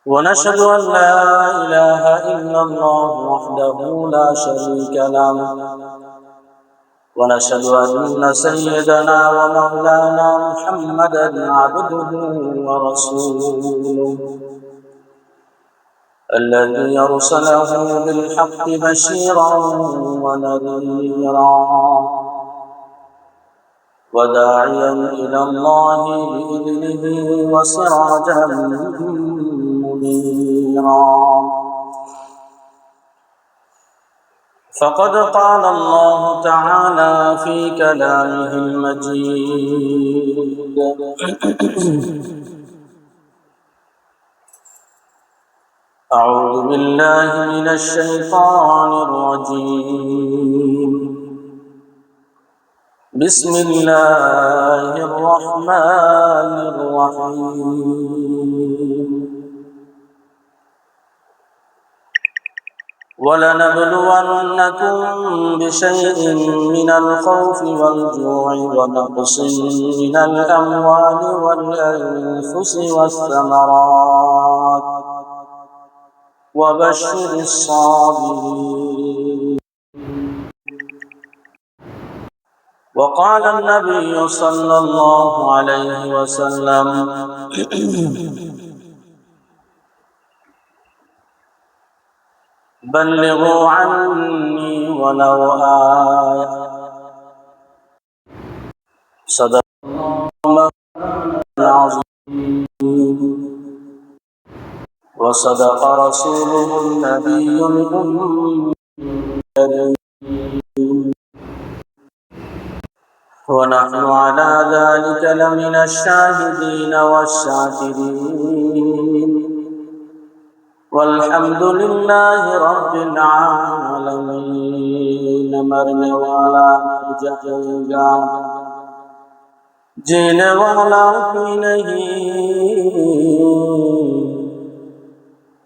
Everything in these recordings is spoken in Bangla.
ونشهد أن لا إله إلا الله وحده لا شريك له ونشهد أن سيدنا ومولانا محمدا عبده ورسوله الذي أرسله بالحق بشيرا ونذيرا وداعيا إلى الله بإذنه وسراجا منيرا فقد قال الله تعالى في كلامه المجيد أعوذ بالله من الشيطان الرجيم بسم الله الرحمن الرحيم ولنبلونكم بشيء من الخوف والجوع ونقص من الأموال والأنفس والثمرات وبشر الصابرين وقال النبي صلى الله عليه وسلم بلغوا عني ولو آية صدق الله العظيم وصدق رسوله النبي الأمي ونحن على ذلك لمن الشاهدين والشاكرين والحمد لله رب العالمين मरने वाला जाएगा जीने वाला कोई नहीं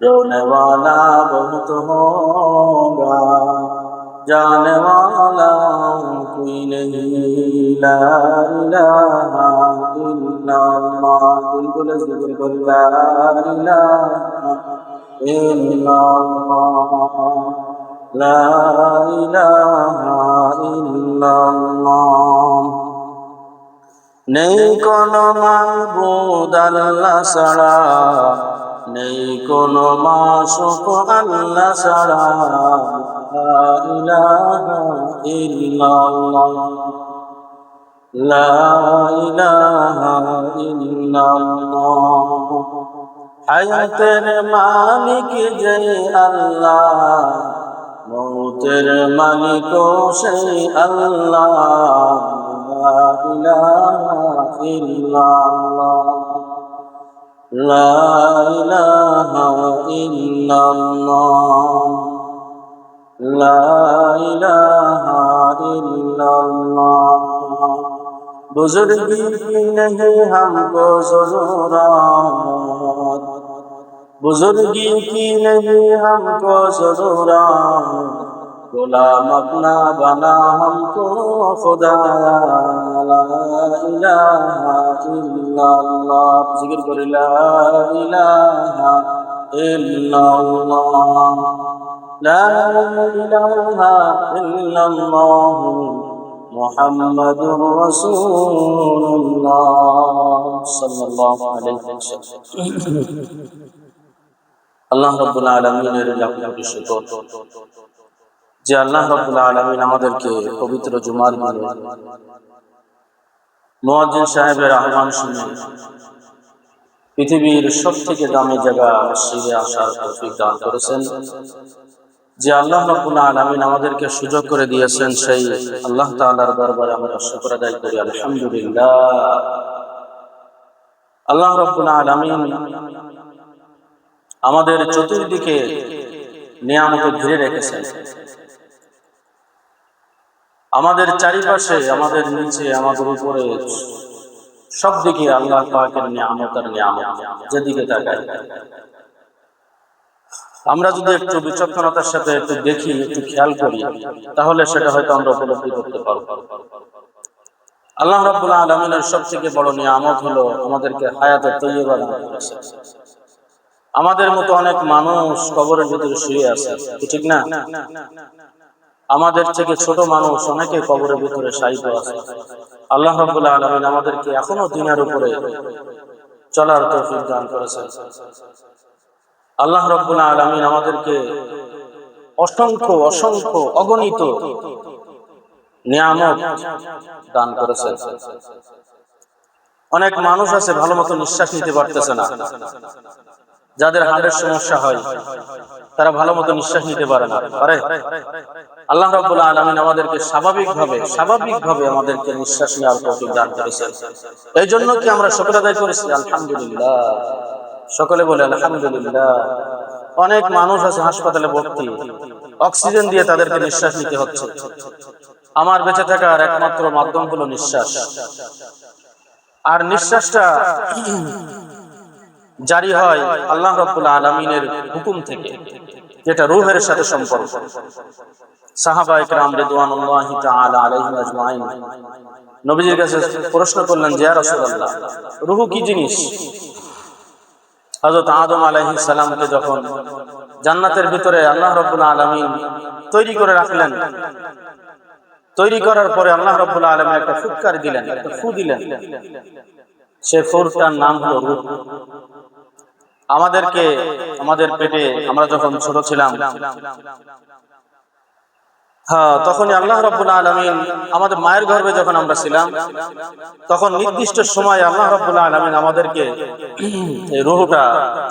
रोने वाला बहुत होगा जाने वाला कोई नहीं ला इलाहा इल्लल्लाह बिल्कुल जिक्र ला इलाहा इल्लल्लाह ला इलाहा इल्लल्लाह नहीं कोनो माबूद अल्लाह छाड़ा नहीं कोनो माशूक अल्लाह छाड़ा ला इलाहा इल्लल्लाह ला इलाहा इल्लल्लाह हयातेर मालिक जय अल्लाह मौतेर मालिको से अल्लाह ला इलाहा इल्लल्लाह ला इलाहा इल्लल्लाह ला इलाहा इल्लल्लाह बुजुर्गी की नहीं हमको ज़रूरत बुजुर्गी की नहीं हमको ज़रूरत गुलाम अपना बना हमको खुदाया ला इलाहा इल्लल्लाह जिक्र करो ला इलाहा इल्लल्लाह ला इलाहा इल्लल्लाह मुहम्मदुर रसूलुल्लाह सल्लल्लाहु अलैहि वसल्लम আল্লাহ রাব্বুল আলামিনের লাখ লাখ শুকর যে আল্লাহ রাব্বুল আলামিন আমাদেরকে পবিত্র জুমার দিনে মুয়াজ্জিন সাহেবের আহ্বান শুনে পৃথিবীর সবথেকে দামি জায়গা মসজিদে আসার তৌফিক দান করেছেন যে আল্লাহ রাব্বুল আলামিন আমাদেরকে সুযোগ করে দিয়েছেন সেই আল্লাহ তাআলার দরবারে আমরা শুকর আদায় করি আলহামদুলিল্লাহ আল্লাহ রাব্বুল আলামিন আমাদের চতুর্দিকে নিয়ামতে ঘিরে রেখেছেন আমাদের চারিপাশে আমাদের নিচে আমাদের উপরে সব দিকে আল্লাহ পাকের নিয়ামত আর নিয়ামত যেদিকে তাকাই আমরা যদি একটু বিচক্ষণতার সাথে একটু দেখি একটু খেয়াল করি তাহলে সেটা হয়তো আমরা উপলব্ধি করতে পারব আল্লাহ রাব্বুল আলামিনের সবথেকে বড় নিয়ামত হলো আমাদেরকে হায়াতে তৈয়বা দান করেছেন আমাদের মতো অনেক মানুষ কবরের ভিতরে শুয়ে আছে, ঠিক না? আমাদের থেকে ছোট মানুষ অনেকে কবরের ভিতরে শায়িত আছে। আল্লাহ রাব্বুল আলামিন আমাদেরকে এখনো দুনিয়ার উপরে চলার তৌফিক দান করেছেন। আল্লাহ রাব্বুল আলামিন আমাদেরকে অসংখ্য অসংখ্য অগণিত নিয়ামত দান করেছেন। অনেক মানুষ আছে ভালো মতো নিঃশ্বাস নিতে পারতেছে না, যাদের হার্টের সমস্যা হয় তারা ভালো মতো নিঃশ্বাস নিতে পারে না। পারে? আল্লাহ রাব্বুল আলামিন আমাদেরকে স্বাভাবিকভাবে আমাদেরকে নিঃশ্বাস নেওয়ার তৌফিক দান করেছেন। এই জন্য কি আমরা শুকর আদায় করেছি? আলহামদুলিল্লাহ। সকলে বলে আলহামদুলিল্লাহ। অনেক মানুষ আছে হাসপাতালে ভর্তি, অক্সিজেন দিয়ে তাদেরকে নিঃশ্বাস নিতে হচ্ছে। আমার বেঁচে থাকার একমাত্র মাধ্যম হলো নিঃশ্বাস, আর নিঃশ্বাসটা জারি হয় আল্লাহ রাব্বুল আলামিনের হুকুম থেকে, যেটা রূহের সাথে সম্পর্ক। সাহাবায়ে কেরাম রিদওয়ানুল্লাহি তাআলা আলাইহিম আজমাইন নবীজির কাছে প্রশ্ন করলেন, ইয়া রাসূলুল্লাহ, রূহ কি জিনিস? হযরত আদম আলাইহিস সালামকে যখন জান্নাতের ভিতরে আল্লাহ রাব্বুল আলামিন তৈরি করে রাখলেন, তৈরি করার পরে আল্লাহ রাব্বুল আলামিন একটা ফুৎকার দিলেন, একটা ফু দিলেন। সে ফুরটার নাম হলো রূহ। আমাদেরকে আমাদের পেটে আমরা যখন ছোট ছিলাম, তখনই আল্লাহ রাব্বুল আলামিন আমাদের মায়ের গর্ভে যখন আমরা ছিলাম, তখন নির্দিষ্ট সময় আল্লাহ রাব্বুল আলামিন আমাদেরকে এই রূহটা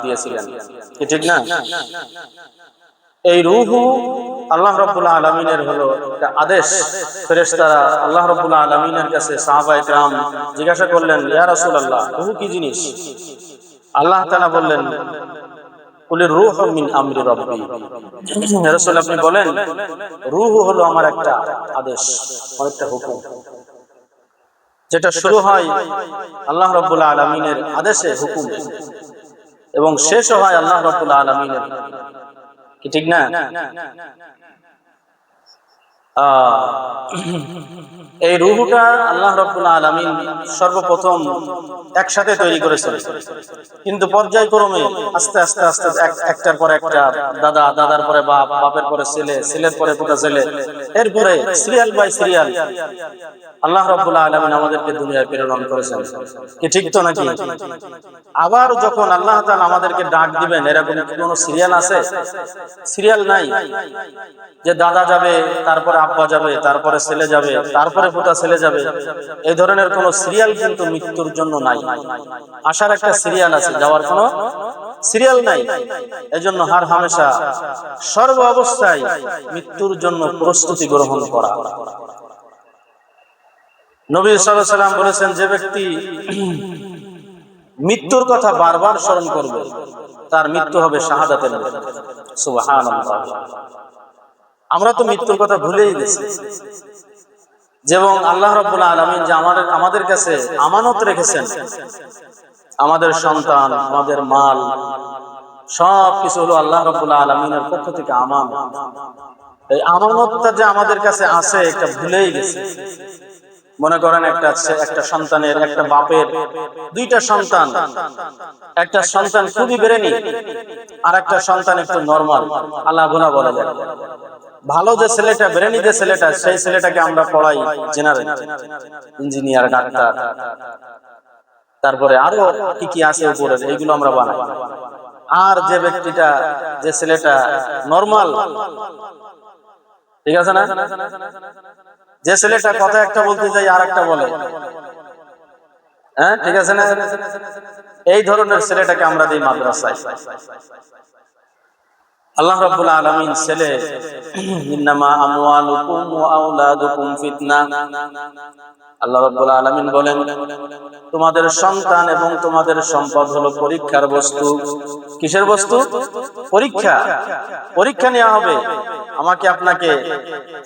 দিয়েছিলেন, ঠিক না? এই রূহ আল্লাহ রাব্বুল আলামিনের হলো একটা আদেশ। ফেরেশতারা আল্লাহ রাব্বুল আলামিনের কাছে সাহাবায়ে কেরাম জিজ্ঞাসা করলেন, ইয়া রাসূলুল্লাহ, রূহ কি জিনিস? আল্লাহ তাআলা বললেন, কুলির রূহু মিন আমরি রাব্বি। ইয়া রাসূল, আপনি বলেন রূহ হলো আমার একটা আদেশ, আমার একটা হুকুম, যেটা শুরু হয় আল্লাহ রাব্বুল আলামিনের আদেশে, হুকুমে, এবং শেষ হয় আল্লাহ রাব্বুল আলামিনের, কি ঠিক না? এই রূহটা আল্লাহ রাব্বুল আলামিন সর্বপ্রথম একসাথে তৈরি করেছেন, কিন্তু পর্যায়ক্রমে আস্তে আস্তে আস্তে একটার পর একটা, দাদার পরে বাপ, বাপের পরে ছেলে, ছেলের পরে পুত্র, ছেলে, এরপরে সিরিয়াল বাই সিরিয়াল আল্লাহ রাব্বুল আলামিন আমাদেরকে দুনিয়ায় প্রেরণ করেছেন, কি ঠিক তো নাকি? আবার যখন আল্লাহ তাআলা আমাদেরকে ডাক দিবেন, এরকম কোনো সিরিয়াল আছে? সিরিয়াল নাই যে দাদা যাবে, তারপরে আব্বা যাবে, তারপরে ছেলে যাবে, তারপরে পুতা ছেলে যাবে। এই ধরনের কোন সিরিয়াল কিন্তু মৃত্যুর জন্য নাই। আসার একটা সিরিয়াল আছে, যাওয়ার কোনো সিরিয়াল নাই। এজন্য হার হামেশা সর্ব অবস্থায় মৃত্যুর জন্য প্রস্তুতি গ্রহণ করা। নবী সাল্লাল্লাহু আলাইহি ওয়াসাল্লাম বলেছেন, যে ব্যক্তি মৃত্যুর কথা বারবার স্মরণ করবে তার মৃত্যু হবে শাহাদাতের মৃত্যু। সুবহানাল্লাহ। আমরা তো মৃত্যুর কথা ভুলেই গেছি। যেমন আল্লাহ রাব্বুল আলামিন যে আমাদের কাছে আমানত রেখেছেন, আমাদের সন্তান, আমাদের মাল, সব কিছু হলো আল্লাহ রাব্বুল আলামিনের পক্ষ থেকে আমানত। এই আমানতটা যে আমাদের কাছে আছে, এটা ভুলেই গেছি। মনে করেন একটা সন্তানের, একটা বাপের দুইটা সন্তান, একটা সন্তান খুবই বেরেনি, আর একটা সন্তান একটু নরমাল, আল্লাহ গুনা বলা যায়। ভালো যে ছেলেটা, বেরেনি যে ছেলেটা, সেই ছেলেটাকে আমরা পড়াই জেনারেল, ইঞ্জিনিয়ার, ডাক্তার, তারপরে আরো কি কি আছে উপরে, এইগুলো আমরা বানাই। আর যে ব্যক্তিটা, যে ছেলেটা নরমাল, ঠিক আছে না, যে ছেলেটা কথা একটা বলতে যাই আর একটা বলে, হ্যাঁ ঠিক আছে না, এই ধরনের ছেলেটাকে আমরা দিই মাদ্রাসায়। আল্লাহ রাব্বুল আলামিন ছেলে, ইন্নামা আমওয়ালুকুম ওয়া আওলাদুকুম ফিতনা, আল্লাহ রাব্বুল আলামিন বলেন, তোমাদের সন্তান এবং তোমাদের সম্পদ হলো পরীক্ষার বস্তু। কিসের বস্তু? পরীক্ষা। পরীক্ষা নেওয়া হবে। আমাকে আপনাকে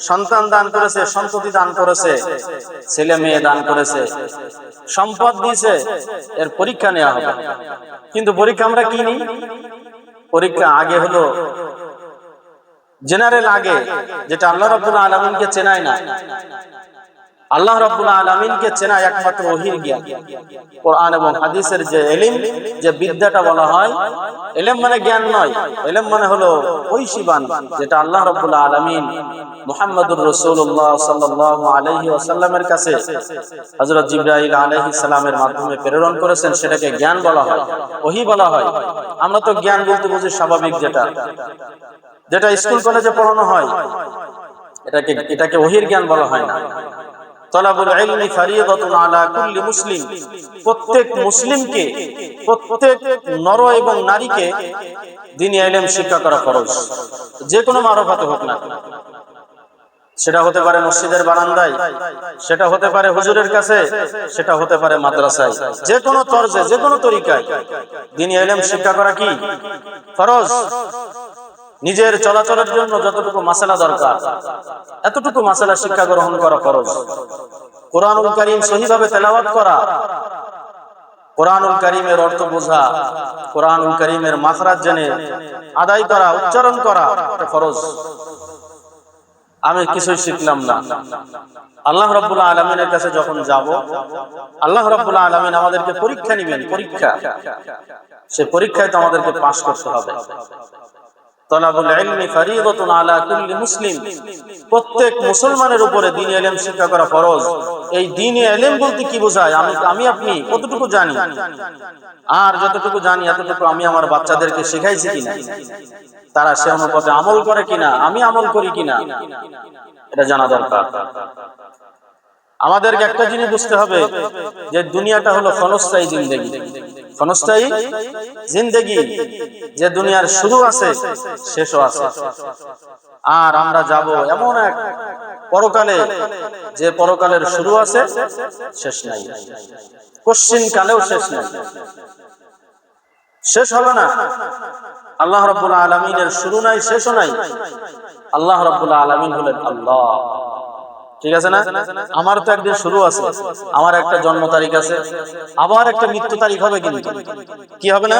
সন্তান দান করেছে, সন্ততি দান করেছে, ছেলে মেয়ে দান করেছে, সম্পদ দিয়েছে, এর পরীক্ষা নেওয়া হবে। কিন্তু পরীক্ষা আমরা কি নিই? পরীক্ষা আগে হলো জেনারেল, আগে যেটা আল্লাহ রাব্বুল আলামিনকে চেনায় না, আল্লাহ রাব্বুল আলামিনকে চেনা একমাত্র ওহীর জ্ঞান। কোরআন এবং হাদিসের যে ইলম, যে বিদ্যাটা বলা হয়, ইলম মানে জ্ঞান নয়, ইলম মানে হলো ঐশীবান, যেটা আল্লাহ রাব্বুল আলামিন মুহাম্মদুর রাসূলুল্লাহ সাল্লাল্লাহু আলাইহি ওয়াসাল্লামের কাছে হযরত জিবরাইল আলাইহিস সালামের মাধ্যমে প্রেরণ করেছেন, সেটাকে জ্ঞান বলা হয়, ওহী বলা হয়। আমরা তো জ্ঞান বলতে বুঝি স্বাভাবিক যেটা স্কুল কলেজে পড়ানো হয়, এটাকে ওহীর জ্ঞান বলা হয় না। তলাবুল ইলমি ফরিয়দাতুন আলা কুল্লি মুসলিম, প্রত্যেক মুসলিমকে, প্রত্যেক নর এবং নারীকে দ্বীনি ইলম শিক্ষা করা ফরজ, যে কোনো মারফাতে হোক না। সেটা হতে পারে মসজিদের বারান্দায়, সেটা হতে পারে হুজুরের কাছে, সেটা হতে পারে মাদ্রাসায়, যে কোনো তরজে, যে কোনো তরিকায় দ্বীনি ইলম শিক্ষা করা কি ফরজ। নিজের চলাচলের জন্য যতটুকু মাসালা দরকার, এতটুকু মাসালা শিক্ষা গ্রহণ করা ফরজ। কোরআনুল কারীম সহিভাবে তেলাওয়াত করা, কোরআনুল কারীমের অর্থ বোঝা, কোরআনুল কারীমের মাখরাজ জেনে আদায় করা, উচ্চারণ করা, এটা ফরজ। আমি কিছুই শিখলাম না, আল্লাহ রাব্বুল আলামিনের কাছে যখন যাব, আল্লাহ রাব্বুল আলামিন আমাদেরকে পরীক্ষা নেবেন, পরীক্ষা। সে পরীক্ষায় তো আমাদেরকে পাস করতে হবে। তলাবুল ইলমি ফরিয়দাতুন আলা কুল্লি মুসলিম, প্রত্যেক মুসলমানের উপরে দ্বীনি ইলম শিক্ষা করা ফরজ। এই দ্বীনি ইলম বলতে কি বোঝায়? আমি আপনি কতটুকু জানি, আর যতটুকু জানি এতটুকু আমি আমার বাচ্চাদেরকে শেখাইছি কিনা, তারা সে অনুপাতে আমল করে কিনা, আমি আমল করি কিনা, এটা জানা দরকার। আমাদেরকে একটা জিনিস বুঝতে হবে যে দুনিয়াটা হলো ক্ষণস্থায়ী জিন্দেগি, ক্ষণস্থায়ী জিন্দেগি, যে দুনিয়ার শুরু আছে শেষও আছে। আর আমরা যাব এমন এক পরকালে, যে পরকালের শুরু আছে শেষ নাই, কশ্চিন কালেও শেষ নাই, শেষ হবে না। আল্লাহ রাব্বুল আলামিনের শুরু নাই, শেষও নাই। আল্লাহ রাব্বুল আলামিন হলেন আল্লাহ, ঠিক আছে না? আমার তো একদিন শুরু আছে, আমার একটা জন্ম তারিখ আছে, আবার একটা মৃত্যু তারিখ হবে, কিন্তু কি হবে না?